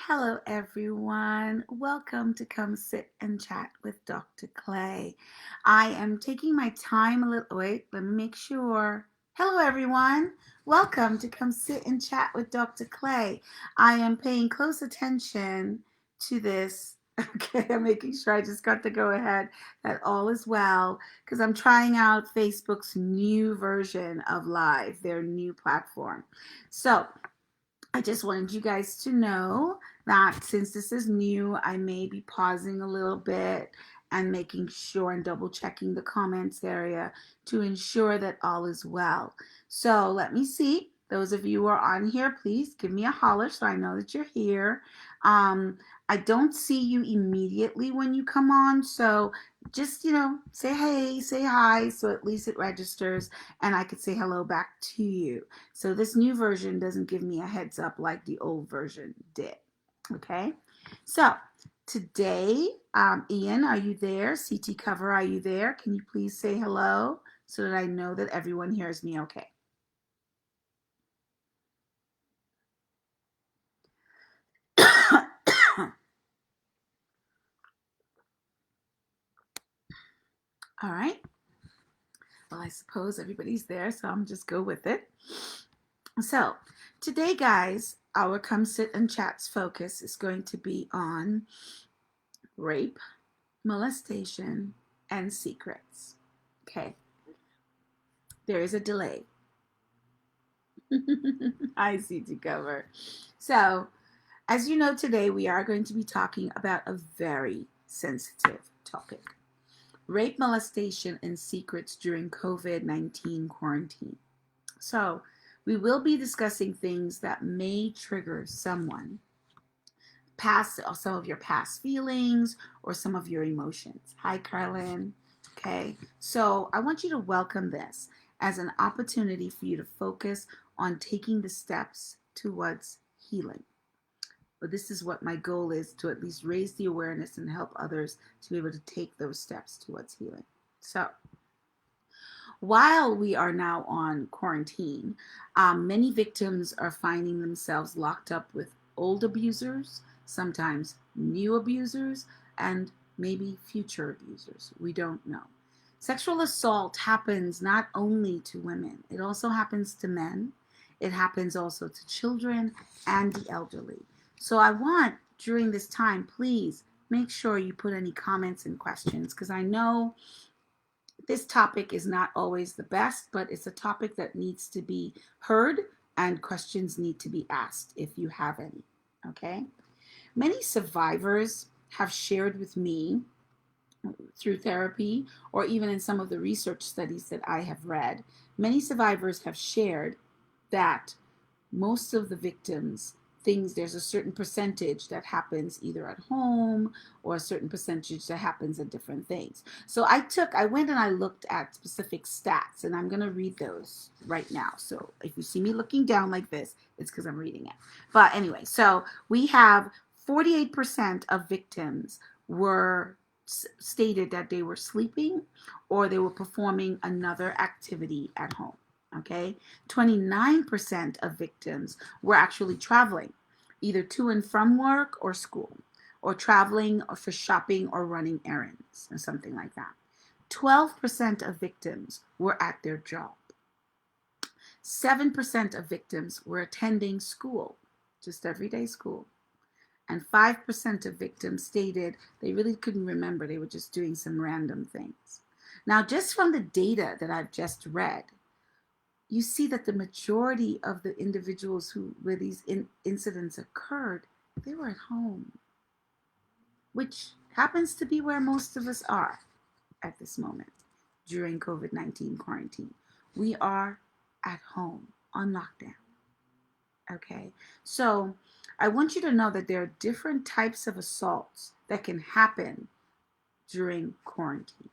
Hello, everyone. Welcome to Come Sit and Chat with Dr. Clay. I am taking my time a little. Wait, let me make sure. Hello, everyone. Welcome to Come Sit and Chat with Dr. Clay. I am paying close attention to this. Okay, I'm making sure I just got to go ahead that all is well because I'm trying out Facebook's new version of Live, their new platform. So, I just wanted you guys to know that since this is new, I may be pausing a little bit and making sure and double checking the comments area to ensure that all is well. So let me see. Those of you who are on here, please give me a holler so I know that you're here. Um, I don't see you immediately when you come on, so just say hey, say hi, so at least it registers and I could say hello back to you. So this new version doesn't give me a heads up like the old version did. Okay. So today, Ian, are you there? CT Cover, are you there? Can you please say hello so that I know that everyone hears me okay? All right. Well, I suppose everybody's there, so I'm just go with it. So today, guys, our Come Sit and Chat's focus is going to be on rape, molestation, and secrets. Okay. There is a delay. I see to cover. So, as you know, today we are going to be talking about a very sensitive topic: rape, molestation, and secrets during COVID-19 quarantine. So, we will be discussing things that may trigger someone past some of your past feelings or some of your emotions. Hi, Carlin. Okay, so I want you to welcome this as an opportunity for you to focus on taking the steps towards healing. But this is what my goal is, to at least raise the awareness and help others to be able to take those steps towards healing. So, while we are now on quarantine, many victims are finding themselves locked up with old abusers, sometimes new abusers, and maybe future abusers. We don't know. Sexual assault happens not only to women, it also happens to men. It happens also to children and the elderly. So I want during this time, please make sure you put any comments and questions because I know this topic is not always the best, but it's a topic that needs to be heard and questions need to be asked if you have any. Okay? Many survivors have shared with me through therapy or even in some of the research studies that I have read. Many survivors have shared that most of the victims, things, there's a certain percentage that happens either at home or a certain percentage that happens at different things. So I went and I looked at specific stats, and I'm going to read those right now. So if you see me looking down like this, it's because I'm reading it. But anyway, so we have 48% of victims were stated that they were sleeping or they were performing another activity at home. Okay, 29% of victims were actually traveling, either to and from work or school, or traveling or for shopping or running errands, or something like that. 12% of victims were at their job. 7% of victims were attending school, just everyday school. And 5% of victims stated they really couldn't remember, they were just doing some random things. Now, just from the data that I've just read, you see that the majority of the individuals where these incidents occurred, they were at home, which happens to be where most of us are at this moment during COVID-19 quarantine. We are at home on lockdown. Okay, so I want you to know that there are different types of assaults that can happen during quarantine.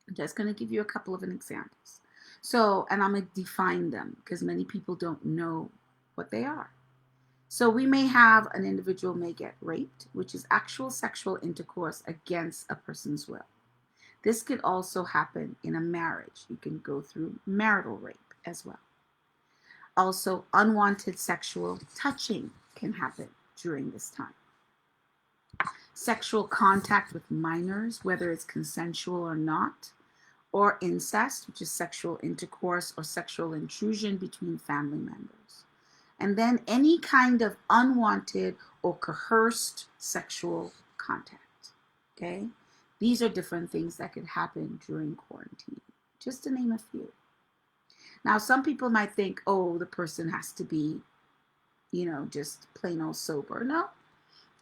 I'm just going to give you a couple of examples. So, and I'm going to define them because many people don't know what they are. So we may have an individual may get raped, which is actual sexual intercourse against a person's will. This could also happen in a marriage. You can go through marital rape as well. Also, unwanted sexual touching can happen during this time. Sexual contact with minors, whether it's consensual or not, or incest, which is sexual intercourse or sexual intrusion between family members. And then any kind of unwanted or coerced sexual contact. Okay? These are different things that could happen during quarantine, just to name a few. Now, some people might think, oh, the person has to be, just plain old sober. No,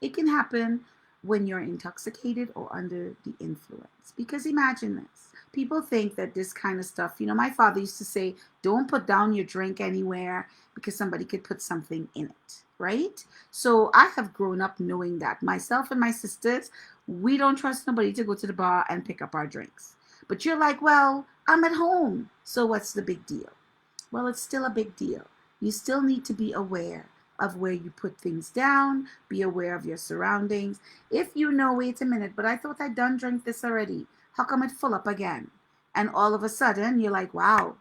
it can happen when you're intoxicated or under the influence. Because imagine this. People think that this kind of stuff, my father used to say, don't put down your drink anywhere because somebody could put something in it, right? So I have grown up knowing that. Myself and my sisters, we don't trust nobody to go to the bar and pick up our drinks. But you're like, well, I'm at home, so what's the big deal? Well, it's still a big deal. You still need to be aware of where you put things down, be aware of your surroundings. If you know, wait a minute, but I thought I'd done drink this already. How come it full up again? And all of a sudden, you're like, wow,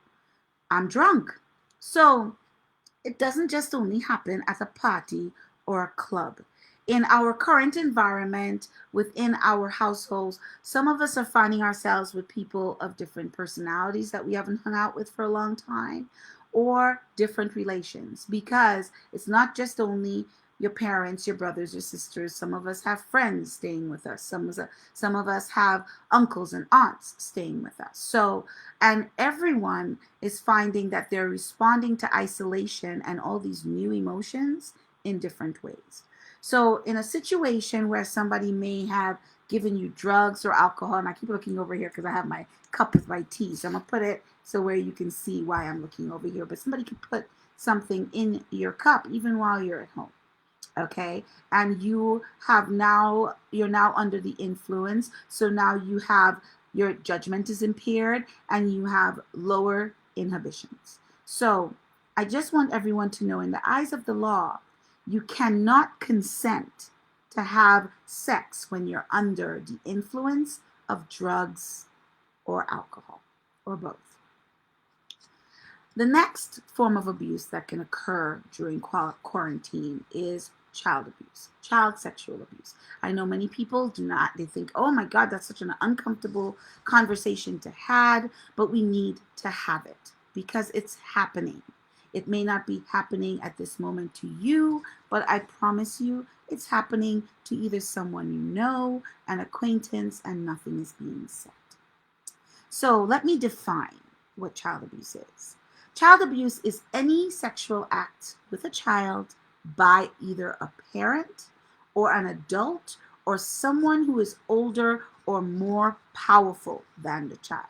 I'm drunk. So it doesn't just only happen at a party or a club. In our current environment, within our households, some of us are finding ourselves with people of different personalities that we haven't hung out with for a long time, or different relations, because it's not just only your parents, your brothers, your sisters. Some of us have friends staying with us. Some of us have uncles and aunts staying with us. So, and everyone is finding that they're responding to isolation and all these new emotions in different ways. So in a situation where somebody may have given you drugs or alcohol, and I keep looking over here because I have my cup with my tea, so I'm going to put it so where you can see why I'm looking over here, but somebody can put something in your cup even while you're at home, okay? And you're now under the influence, so now you have, your judgment is impaired and you have lower inhibitions. So I just want everyone to know, in the eyes of the law, you cannot consent to have sex when you're under the influence of drugs or alcohol, or both. The next form of abuse that can occur during quarantine is child abuse, child sexual abuse. I know many people do not, they think, oh my God, that's such an uncomfortable conversation to have, but we need to have it because it's happening. It may not be happening at this moment to you, but I promise you it's happening to either someone you know, an acquaintance, and nothing is being said. So let me define what child abuse is. Child abuse is any sexual act with a child by either a parent or an adult or someone who is older or more powerful than the child.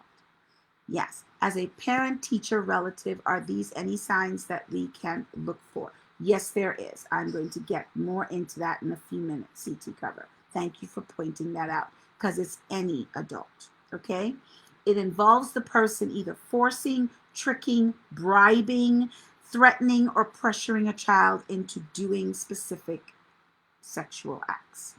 Yes, as a parent, teacher, relative, are these any signs that we can look for? Yes, there is. I'm going to get more into that in a few minutes, CT cover. Thank you for pointing that out, because it's any adult, okay? It involves the person either forcing, tricking, bribing, threatening, or pressuring a child into doing specific sexual acts.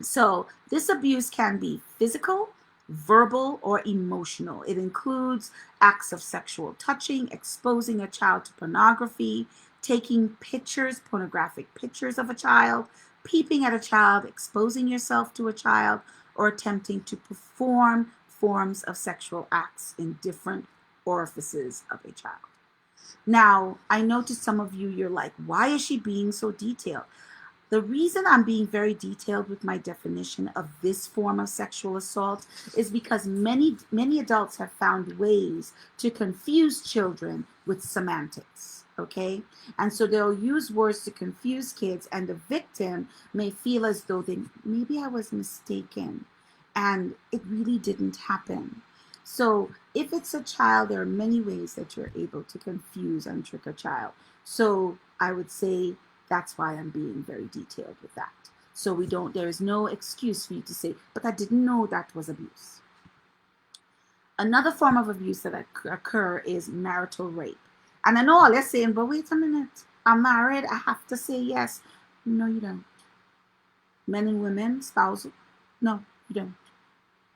So this abuse can be physical, verbal, or emotional. It includes acts of sexual touching, exposing a child to pornography, taking pictures, pornographic pictures of a child, peeping at a child, exposing yourself to a child, or attempting to perform forms of sexual acts in different orifices of a child. Now, I know to some of you, you're like, why is she being so detailed? The reason I'm being very detailed with my definition of this form of sexual assault is because many adults have found ways to confuse children with semantics, okay? And so they'll use words to confuse kids, and the victim may feel as though maybe I was mistaken and it really didn't happen. So if it's a child, there are many ways that you're able to confuse and trick a child. So I would say that's why I'm being very detailed with that. So there is no excuse for you to say, but I didn't know that was abuse. Another form of abuse that occur is marital rape. And I know all they're saying, but wait a minute, I'm married, I have to say yes. No, you don't. Men and women, spousal, no, you don't.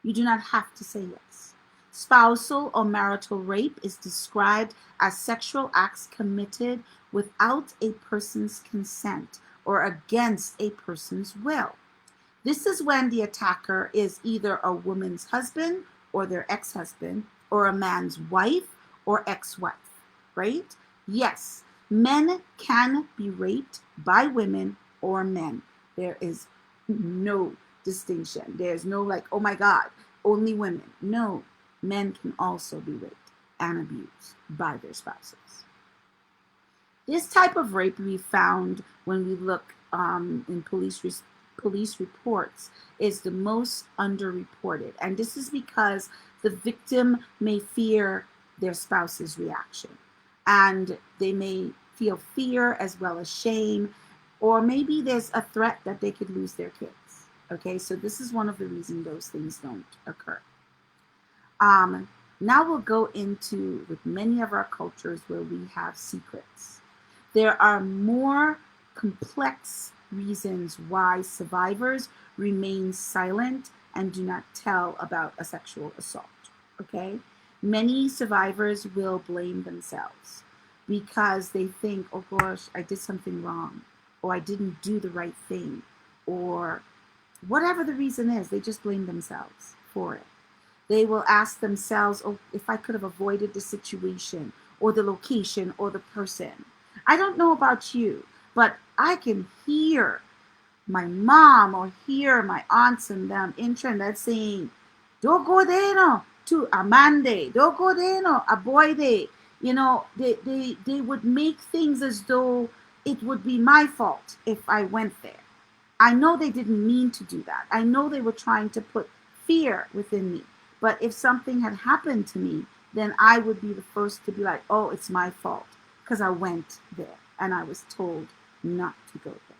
You do not have to say yes. Spousal or marital rape is described as sexual acts committed without a person's consent or against a person's will. This is when the attacker is either a woman's husband or their ex-husband, or a man's wife or ex-wife, right? Yes, men can be raped by women or men. There is no distinction. There's no like, oh my God, only women. No, men can also be raped and abused by their spouses. This type of rape we found when we look in police reports is the most underreported. And this is because the victim may fear their spouse's reaction. And they may feel fear as well as shame, or maybe there's a threat that they could lose their kids. Okay, so this is one of the reasons those things don't occur. Now we'll go into, with many of our cultures where we have secrets, there are more complex reasons why survivors remain silent and do not tell about a sexual assault, okay? Many survivors will blame themselves because they think, oh gosh, I did something wrong, or I didn't do the right thing, or whatever the reason is, they just blame themselves for it. They will ask themselves, oh, if I could have avoided the situation or the location or the person. I don't know about you, but I can hear my mom or hear my aunts and them in Trinidad saying, don't go there no, to Amande, don't go there no, Aboide. You know, they would make things as though it would be my fault if I went there. I know they didn't mean to do that. I know they were trying to put fear within me. But if something had happened to me, then I would be the first to be like, oh, it's my fault because I went there and I was told not to go there.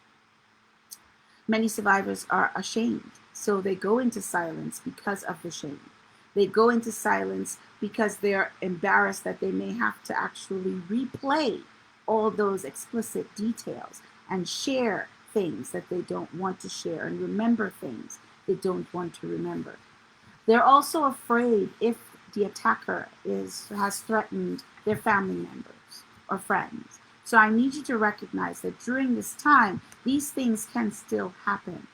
Many survivors are ashamed, so they go into silence because of the shame. They go into silence because they're embarrassed that they may have to actually replay all those explicit details and share things that they don't want to share and remember things they don't want to remember. They're also afraid if the attacker has threatened their family members or friends. So I need you to recognize that during this time, these things can still happen.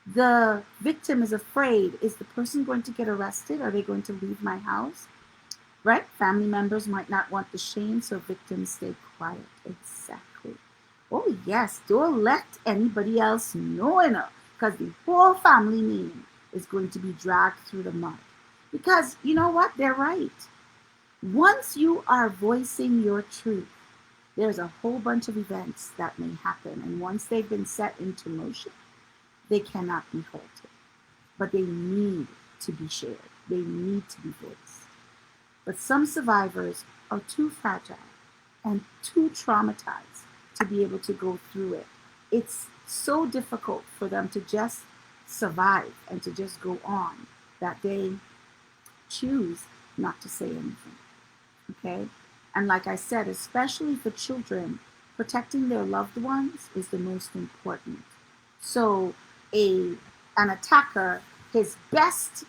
The victim is afraid, is the person going to get arrested? Are they going to leave my house? Right? Family members might not want the shame, so victims stay quiet. Exactly. Oh yes, don't let anybody else know, because the whole family name is going to be dragged through the mud. Because you know what? They're right. Once you are voicing your truth, there's a whole bunch of events that may happen. And once they've been set into motion, they cannot be halted. But they need to be shared. They need to be voiced. But some survivors are too fragile and too traumatized to be able to go through it. It's so difficult for them to just survive and to just go on that they choose not to say anything. Okay? And like I said, especially for children, protecting their loved ones is the most important. So an attacker, his best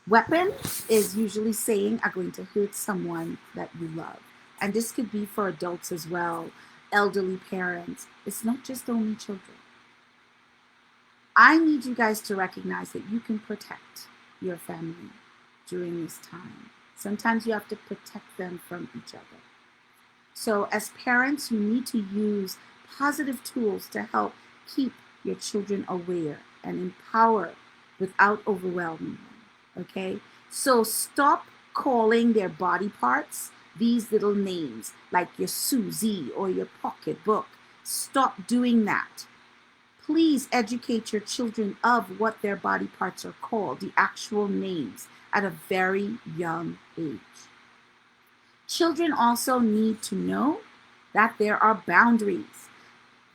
weapon is usually saying, I'm going to hurt someone that you love. And this could be for adults as well, elderly parents. It's not just only children. I need you guys to recognize that you can protect your family during this time. Sometimes you have to protect them from each other. So as parents, you need to use positive tools to help keep your children aware and empower without overwhelming them, okay? So stop calling their body parts these little names, like your Susie or your pocketbook. Stop doing that. Please educate your children of what their body parts are called, the actual names, at a very young age. Children also need to know that there are boundaries.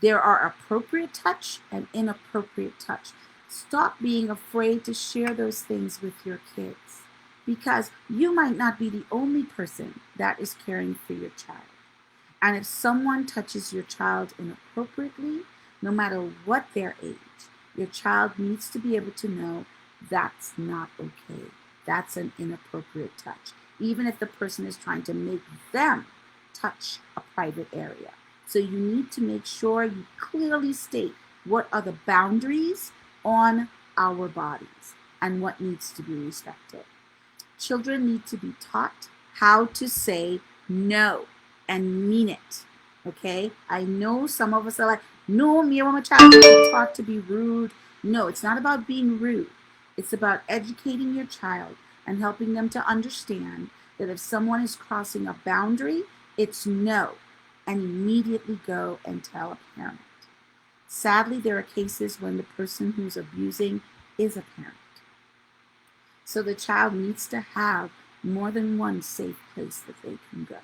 There are appropriate touch and inappropriate touch. Stop being afraid to share those things with your kids, because you might not be the only person that is caring for your child. And if someone touches your child inappropriately, no matter what their age, your child needs to be able to know that's not okay. That's an inappropriate touch, even if the person is trying to make them touch a private area. So you need to make sure you clearly state what are the boundaries on our bodies and what needs to be respected. Children need to be taught how to say no and mean it. Okay? I know some of us are like, no, me, I'm a child. You're taught to be rude. No, it's not about being rude. It's about educating your child and helping them to understand that if someone is crossing a boundary, it's no, and immediately go and tell a parent. Sadly, there are cases when the person who's abusing is a parent. So the child needs to have more than one safe place that they can go.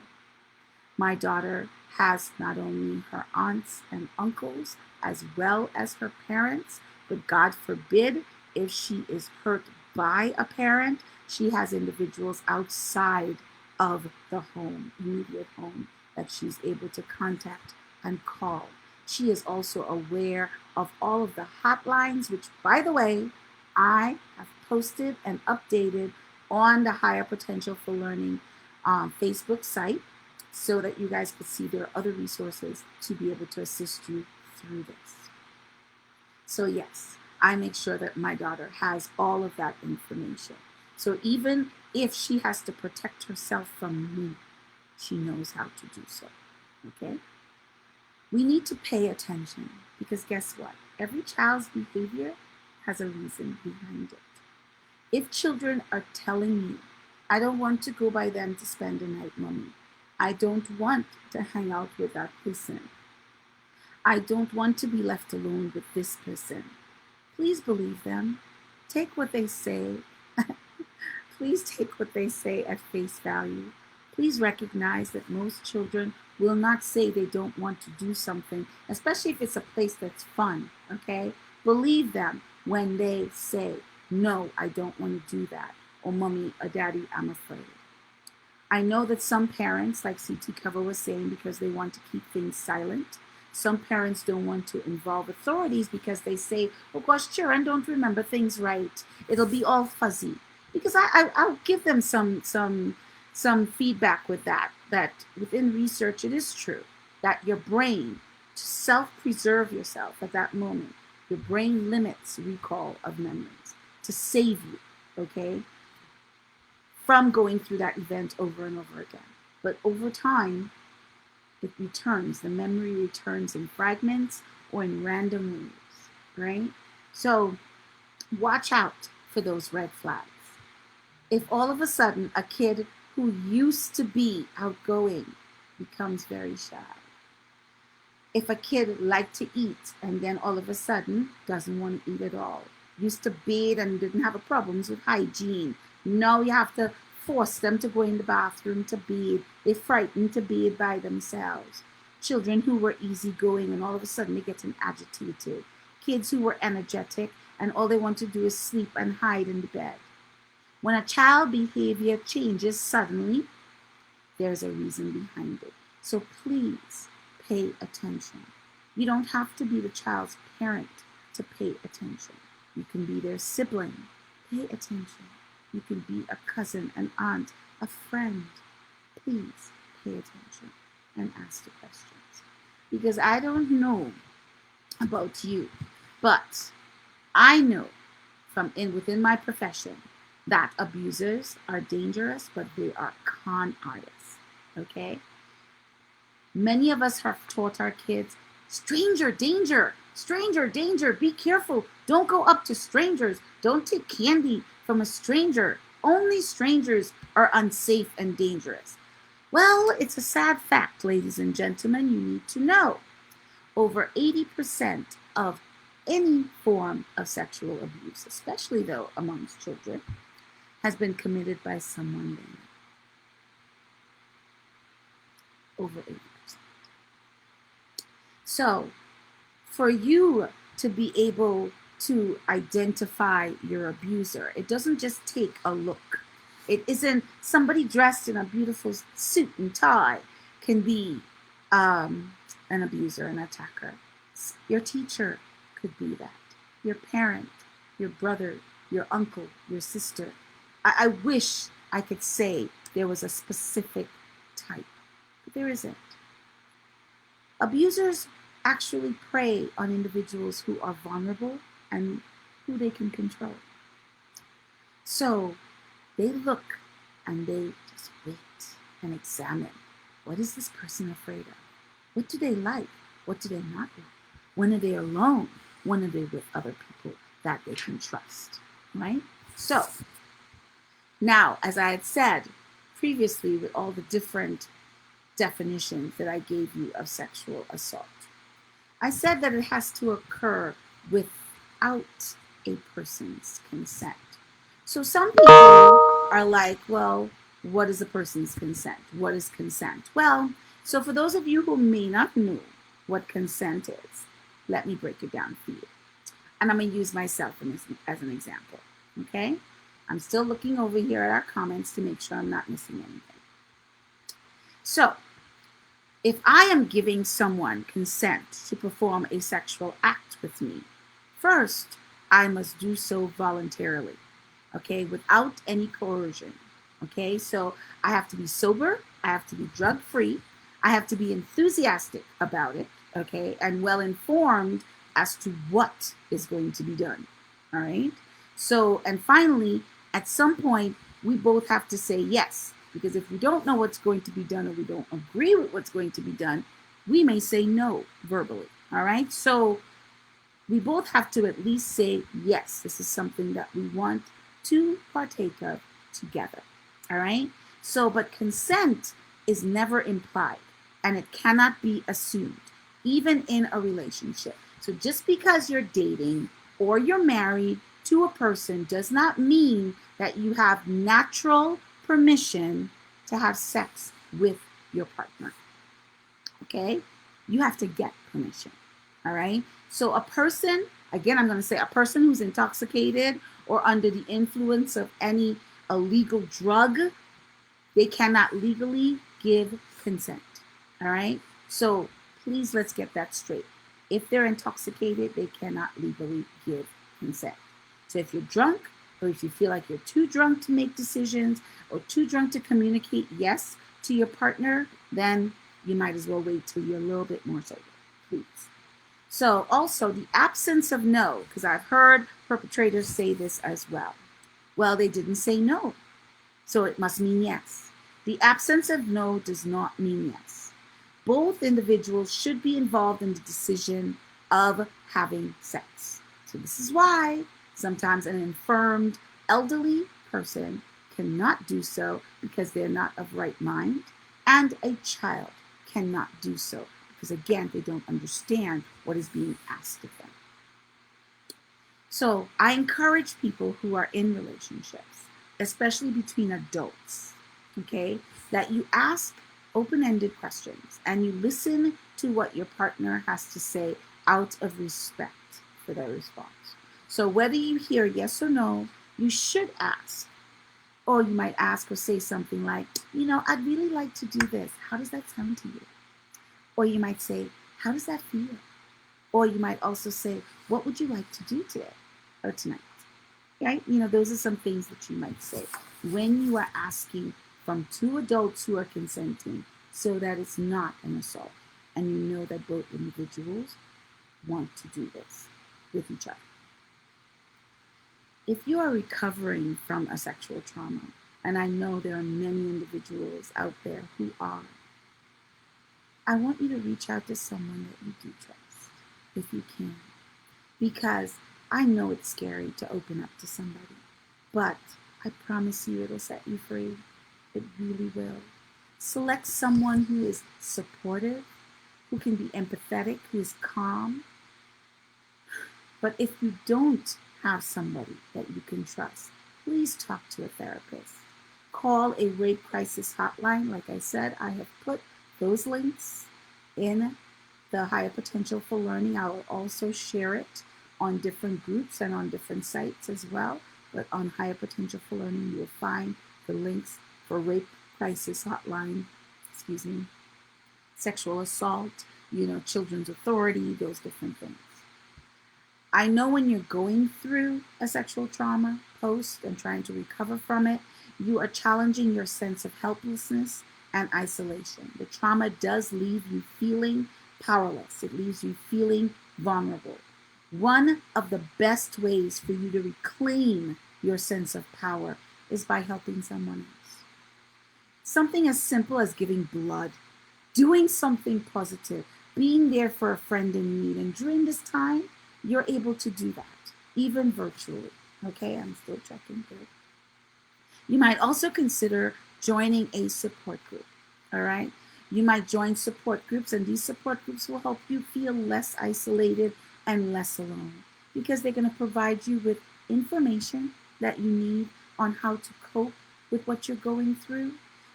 My daughter has not only her aunts and uncles as well as her parents, but God forbid if she is hurt by a parent, she has individuals outside of the home, immediate home, that she's able to contact and call. She is also aware of all of the hotlines, which, by the way, I have posted and updated on the Higher Potential for Learning Facebook site so that you guys could see there are other resources to be able to assist you through this. So yes, I make sure that my daughter has all of that information. So even if she has to protect herself from me, she knows how to do so. Okay? We need to pay attention because guess what? Every child's behavior has a reason behind it. If children are telling you, I don't want to go by them to spend the night, mommy. I don't want to hang out with that person. I don't want to be left alone with this person. Please believe them. Take what they say. Please take what they say at face value. Please recognize that most children will not say they don't want to do something, especially if it's a place that's fun, okay? Believe them when they say, no, I don't want to do that, or mommy or daddy, I'm afraid. I know that some parents, like CT Cover was saying, because they want to keep things silent. Some parents don't want to involve authorities because they say, oh gosh, children don't remember things right. It'll be all fuzzy. Because I'll give them some feedback with that within research, it is true that your brain, to self-preserve yourself at that moment, your brain limits recall of memories to save you, okay, from going through that event over and over again. But over time, it returns. The memory returns in fragments or in random waves, right? So watch out for those red flags. If all of a sudden a kid who used to be outgoing becomes very shy. If a kid liked to eat and then all of a sudden doesn't want to eat at all, used to bathe and didn't have problems with hygiene, now you have to force them to go in the bathroom to bathe. They're frightened to bathe by themselves. Children who were easygoing and all of a sudden they're getting agitated. Kids who were energetic and all they want to do is sleep and hide in the bed. When a child behavior changes suddenly, there's a reason behind it. So please pay attention. You don't have to be the child's parent to pay attention. You can be their sibling. Pay attention. You can be a cousin, an aunt, a friend. Please pay attention and ask the questions. Because I don't know about you, but I know from within my profession that abusers are dangerous, but they are con artists, okay? Many of us have taught our kids, stranger danger, be careful. Don't go up to strangers. Don't take candy from a stranger. Only strangers are unsafe and dangerous. Well, it's a sad fact, ladies and gentlemen, you need to know. Over 80% of any form of sexual abuse, especially though amongst children, has been committed by someone they know. Over 80%. So, for you to be able to identify your abuser, it doesn't just take a look. It isn't somebody dressed in a beautiful suit and tie can be an abuser, an attacker. Your teacher could be that. Your parent, your brother, your uncle, your sister. I wish I could say there was a specific type, but there isn't. Abusers actually prey on individuals who are vulnerable and who they can control. So they look and they just wait and examine. What is this person afraid of? What do they like? What do they not like? When are they alone? When are they with other people that they can trust? Right? So now, as I had said previously, with all the different definitions that I gave you of sexual assault, I said that it has to occur without a person's consent. So some people are like, well, what is a person's consent? What is consent? Well, so for those of you who may not know what consent is, let me break it down for you. And I'm going to use myself as an example. Okay? I'm still looking over here at our comments to make sure I'm not missing anything. So, if I am giving someone consent to perform a sexual act with me, first, I must do so voluntarily, okay, without any coercion, okay? So I have to be sober, I have to be drug-free, I have to be enthusiastic about it, okay, and well-informed as to what is going to be done, all right? So, and finally, at some point, we both have to say yes. Because if we don't know what's going to be done or we don't agree with what's going to be done, we may say no verbally. All right. So we both have to at least say, yes, this is something that we want to partake of together. All right. So, but consent is never implied and it cannot be assumed, even in a relationship. So just because you're dating or you're married to a person does not mean that you have natural permission to have sex with your partner. Okay? You have to get permission. All right? So a person, again, I'm going to say a person who's intoxicated or under the influence of any illegal drug, they cannot legally give consent. All right? So please let's get that straight. If they're intoxicated, they cannot legally give consent. So if you're drunk, or if you feel like you're too drunk to make decisions or too drunk to communicate yes to your partner, then you might as well wait till you're a little bit more sober, please. So also the absence of no, because I've heard perpetrators say this as well. Well, they didn't say no, so it must mean yes. The absence of no does not mean yes. Both individuals should be involved in the decision of having sex. So this is why sometimes an infirmed elderly person cannot do so because they're not of right mind, and a child cannot do so because, again, they don't understand what is being asked of them. So I encourage people who are in relationships, especially between adults, okay, that you ask open-ended questions and you listen to what your partner has to say out of respect for their response. So whether you hear yes or no, you should ask. Or you might ask or say something like, I'd really like to do this. How does that sound to you? Or you might say, how does that feel? Or you might also say, what would you like to do today or tonight? Right? Those are some things that you might say when you are asking from two adults who are consenting so that it's not an assault. And you know that both individuals want to do this with each other. If you are recovering from a sexual trauma, and I know there are many individuals out there who are, I want you to reach out to someone that you do trust, if you can. Because I know it's scary to open up to somebody, but I promise you it'll set you free. It really will. Select someone who is supportive, who can be empathetic, who is calm. But if you don't have somebody that you can trust, please talk to a therapist. Call a rape crisis hotline. Like I said, I have put those links in the Higher Potential for Learning. I will also share it on different groups and on different sites as well. But on Higher Potential for Learning, you will find the links for rape crisis hotline, sexual assault, children's authority, those different things. I know when you're going through a sexual trauma post and trying to recover from it, you are challenging your sense of helplessness and isolation. The trauma does leave you feeling powerless. It leaves you feeling vulnerable. One of the best ways for you to reclaim your sense of power is by helping someone else. Something as simple as giving blood, doing something positive, being there for a friend in need. And during this time, you're able to do that, even virtually. Okay, I'm still checking good. You might also consider joining a support group. All right. You might join support groups, and these support groups will help you feel less isolated and less alone because they're going to provide you with information that you need on how to cope with what you're going through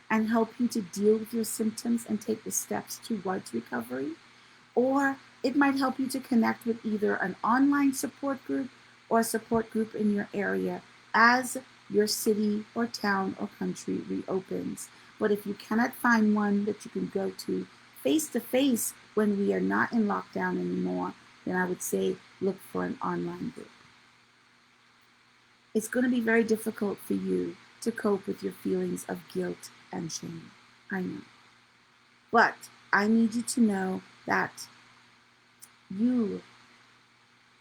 and help you to deal with your symptoms and take the steps towards recovery. Or it might help you to connect with either an online support group or a support group in your area as your city or town or country reopens. But if you cannot find one that you can go to face when we are not in lockdown anymore, then I would say look for an online group. It's going to be very difficult for you to cope with your feelings of guilt and shame. I know. But I need you to know that you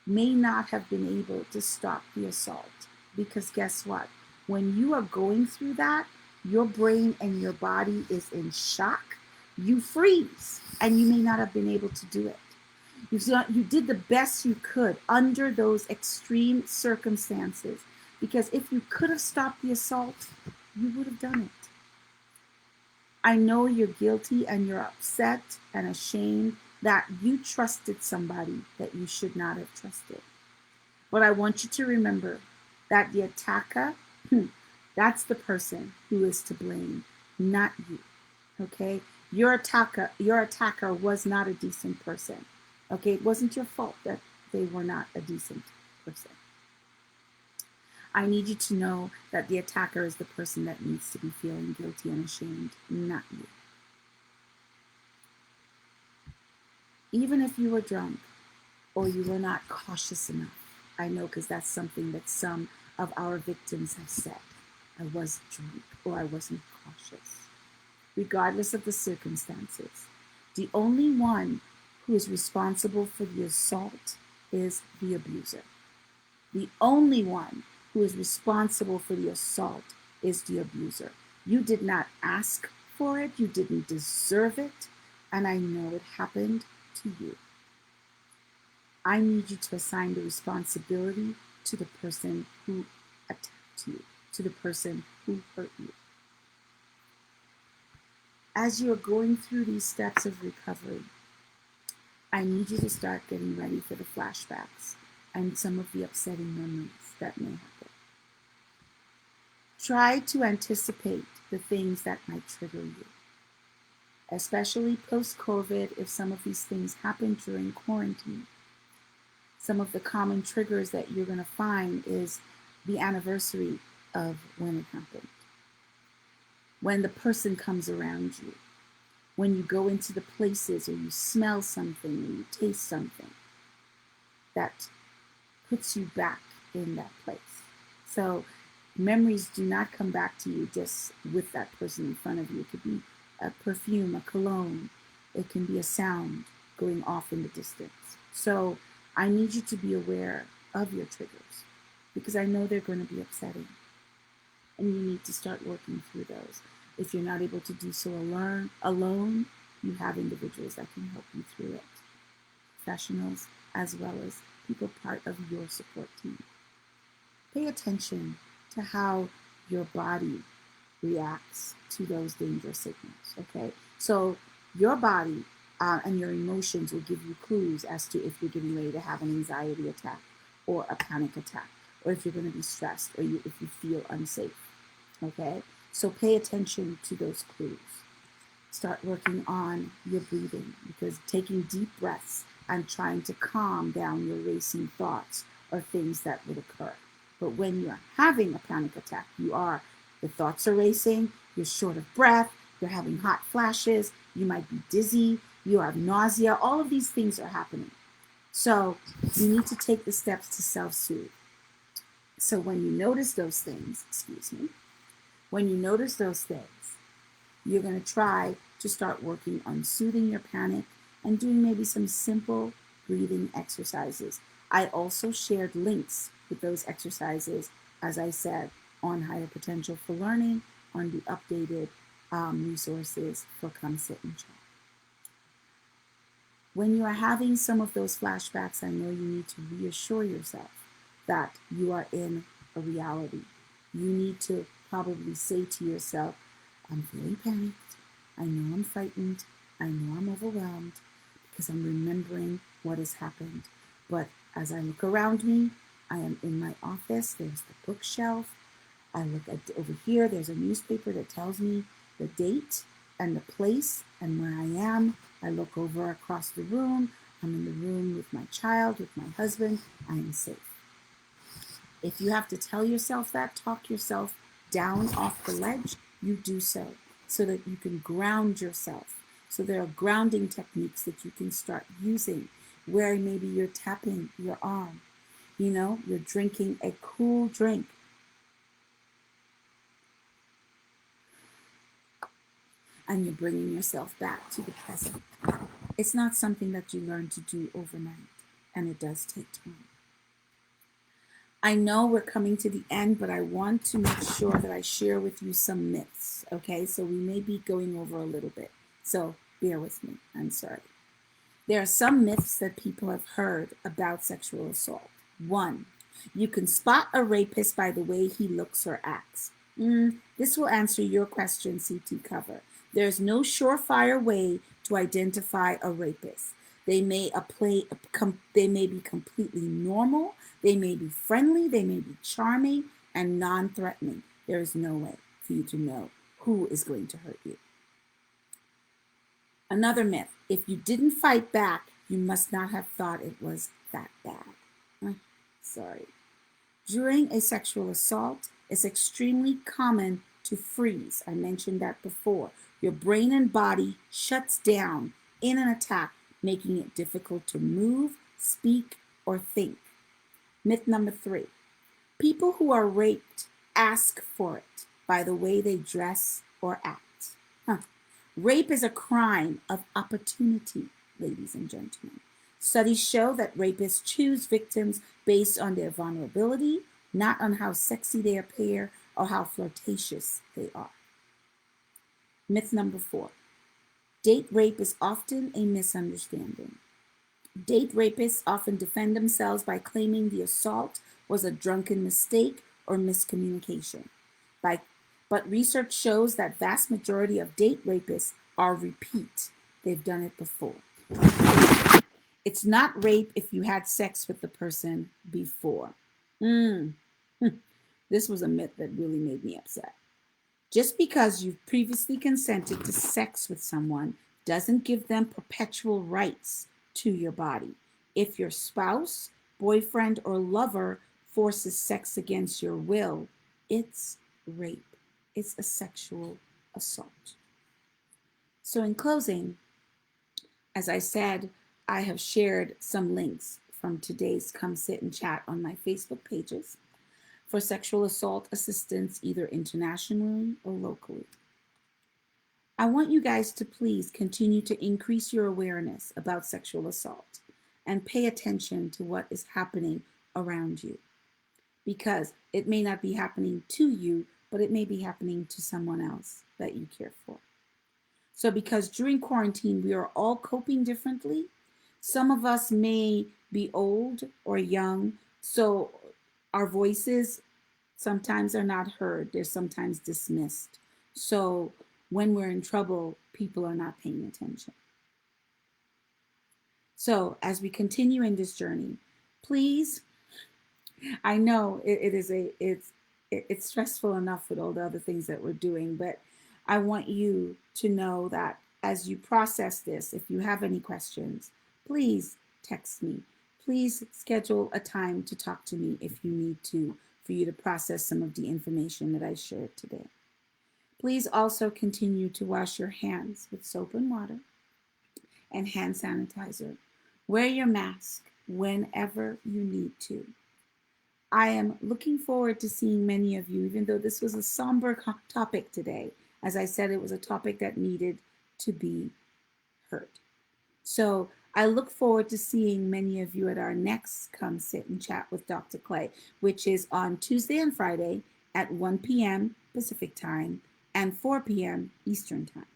may not have been able to stop the assault because guess what? When you are going through that, your brain and your body is in shock. You freeze and you may not have been able to do it. You did the best you could under those extreme circumstances because if you could have stopped the assault, you would have done it. I know you're guilty and you're upset and ashamed that you trusted somebody that you should not have trusted. But I want you to remember that the attacker, that's the person who is to blame, not you. Okay? Your attacker was not a decent person. Okay? It wasn't your fault that they were not a decent person. I need you to know that the attacker is the person that needs to be feeling guilty and ashamed, not you. Even if you were drunk or you were not cautious enough, I know because that's something that some of our victims have said. I was drunk or I wasn't cautious. Regardless of the circumstances, the only one who is responsible for the assault is the abuser. The only one who is responsible for the assault is the abuser. You did not ask for it. You didn't deserve it. And I know it happened to you. I need you to assign the responsibility to the person who attacked you, to the person who hurt you. As you're going through these steps of recovery, I need you to start getting ready for the flashbacks and some of the upsetting memories that may happen. Try to anticipate the things that might trigger you, especially post-COVID. If some of these things happen during quarantine, some of the common triggers that you're going to find is the anniversary of when it happened, when the person comes around you, when you go into the places or you smell something or you taste something that puts you back in that place. So memories do not come back to you just with that person in front of you. It could be a perfume, a cologne. It can be a sound going off in the distance. So I need you to be aware of your triggers because I know they're going to be upsetting. And you need to start working through those. If you're not able to do so alone, you have individuals that can help you through it. Professionals as well as people part of your support team. Pay attention to how your body reacts to those danger signals, okay? So your body and your emotions will give you clues as to if you're getting ready to have an anxiety attack or a panic attack, or if you're going to be stressed or if you feel unsafe, okay? So pay attention to those clues. Start working on your breathing because taking deep breaths and trying to calm down your racing thoughts are things that would occur. But when you're having a panic attack, the thoughts are racing, you're short of breath, you're having hot flashes, you might be dizzy, you have nausea, all of these things are happening. So you need to take the steps to self-soothe. So when you notice those things, you're going to try to start working on soothing your panic and doing maybe some simple breathing exercises. I also shared links with those exercises, as I said, on Higher Potential for Learning, on the updated resources for Come Sit and Chat. When you are having some of those flashbacks, I know you need to reassure yourself that you are in a reality. You need to probably say to yourself, I'm feeling panicked. I know I'm frightened. I know I'm overwhelmed because I'm remembering what has happened. But as I look around me, I am in my office. There's the bookshelf. I look at over here. There's a newspaper that tells me the date and the place and where I am. I look over across the room. I'm in the room with my child, with my husband. I am safe. If you have to tell yourself that, talk yourself down off the ledge, you do so that you can ground yourself. So there are grounding techniques that you can start using where maybe you're tapping your arm. You're drinking a cool drink. And you're bringing yourself back to the present. It's not something that you learn to do overnight, and it does take time. I know we're coming to the end, but I want to make sure that I share with you some myths, okay? So we may be going over a little bit, so bear with me. I'm sorry. There are some myths that people have heard about sexual assault. 1, you can spot a rapist by the way he looks or acts. This will answer your question, CT Cover. There's no surefire way to identify a rapist. They may be completely normal, they may be friendly, they may be charming and non-threatening. There is no way for you to know who is going to hurt you. Another myth, if you didn't fight back, you must not have thought it was that bad. Sorry. During a sexual assault, it's extremely common to freeze. I mentioned that before. Your brain and body shuts down in an attack, making it difficult to move, speak, or think. Myth number 3. People who are raped ask for it by the way they dress or act. Rape is a crime of opportunity, ladies and gentlemen. Studies show that rapists choose victims based on their vulnerability, not on how sexy they appear or how flirtatious they are. Myth number 4. Date rape is often a misunderstanding. Date rapists often defend themselves by claiming the assault was a drunken mistake or miscommunication. But research shows that vast majority of date rapists are repeat. They've done it before. It's not rape if you had sex with the person before. This was a myth that really made me upset. Just because you've previously consented to sex with someone doesn't give them perpetual rights to your body. If your spouse, boyfriend, or lover forces sex against your will, it's rape. It's a sexual assault. So in closing, as I said, I have shared some links from today's Come Sit and Chat on my Facebook pages for sexual assault assistance, either internationally or locally. I want you guys to please continue to increase your awareness about sexual assault and pay attention to what is happening around you, because it may not be happening to you, but it may be happening to someone else that you care for. So because during quarantine, we are all coping differently. Some of us may be old or young, so our voices sometimes are not heard. They're sometimes dismissed. So when we're in trouble, people are not paying attention. So as we continue in this journey, please, I know it's stressful enough with all the other things that we're doing, but I want you to know that as you process this, if you have any questions, please text me. Please schedule a time to talk to me if you need to, for you to process some of the information that I shared today. Please also continue to wash your hands with soap and water and hand sanitizer. Wear your mask whenever you need to. I am looking forward to seeing many of you, even though this was a somber topic today. As I said, it was a topic that needed to be heard. So I look forward to seeing many of you at our next Come Sit and Chat with Dr. Clay, which is on Tuesday and Friday at 1 p.m. Pacific Time and 4 p.m. Eastern Time.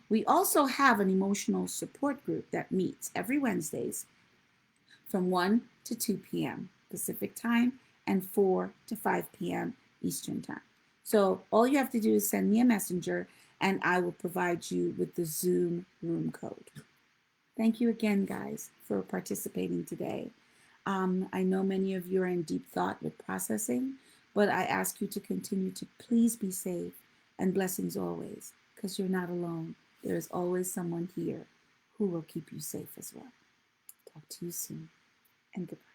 We also have an emotional support group that meets every Wednesdays from 1 to 2 p.m. Pacific Time and 4 to 5 p.m. Eastern Time. So all you have to do is send me a messenger and I will provide you with the Zoom room code. Thank you again, guys, for participating today. I know many of you are in deep thought with processing, but I ask you to continue to please be safe and blessings always, because you're not alone. There is always someone here who will keep you safe as well. Talk to you soon, and goodbye.